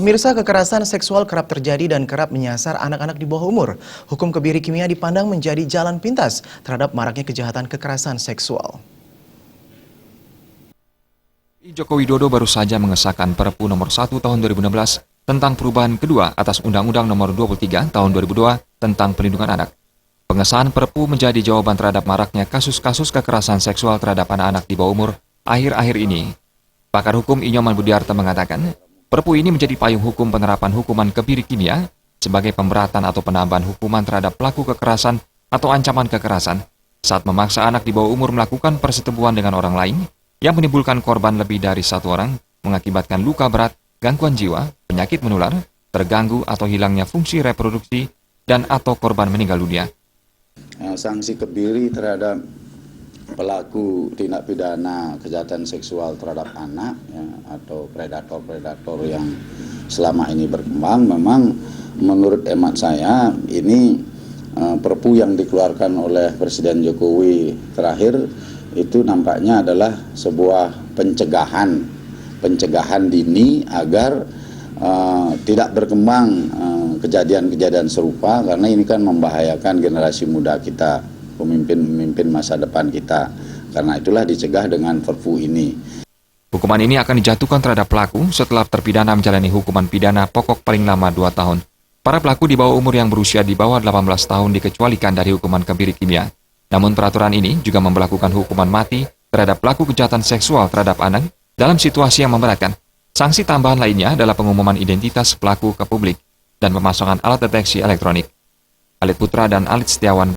Pemirsa, kekerasan seksual kerap terjadi dan kerap menyasar anak-anak di bawah umur. Hukum kebiri kimia dipandang menjadi jalan pintas terhadap maraknya kejahatan kekerasan seksual. Joko Widodo baru saja mengesahkan Perpu nomor 1 tahun 2016 tentang perubahan kedua atas Undang-Undang nomor 23 tahun 2002 tentang perlindungan anak. Pengesahan Perpu menjadi jawaban terhadap maraknya kasus-kasus kekerasan seksual terhadap anak-anak di bawah umur akhir-akhir ini. Pakar hukum Inyoman Budiarto mengatakan, Perpu ini menjadi payung hukum penerapan hukuman kebiri kimia sebagai pemberatan atau penambahan hukuman terhadap pelaku kekerasan atau ancaman kekerasan saat memaksa anak di bawah umur melakukan persetubuhan dengan orang lain yang menimbulkan korban lebih dari satu orang, mengakibatkan luka berat, gangguan jiwa, penyakit menular, terganggu atau hilangnya fungsi reproduksi, dan atau korban meninggal dunia. Sanksi kebiri terhadap pelaku tindak pidana kejahatan seksual terhadap anak ya, atau predator-predator yang selama ini berkembang, memang menurut hemat saya ini Perpu yang dikeluarkan oleh Presiden Jokowi terakhir itu nampaknya adalah sebuah pencegahan dini agar tidak berkembang kejadian-kejadian serupa, karena ini kan membahayakan generasi muda kita, pemimpin masa depan kita. Karena itulah dicegah dengan Perpu ini. Hukuman ini akan dijatuhkan terhadap pelaku setelah terpidana menjalani hukuman pidana pokok paling lama 2 tahun. Para pelaku di bawah umur yang berusia di bawah 18 tahun dikecualikan dari hukuman kebiri kimia. Namun peraturan ini juga memberlakukan hukuman mati terhadap pelaku kejahatan seksual terhadap anak dalam situasi yang memberatkan. Sanksi tambahan lainnya adalah pengumuman identitas pelaku ke publik dan pemasangan alat deteksi elektronik. Alit Putra dan Alit Setiawan.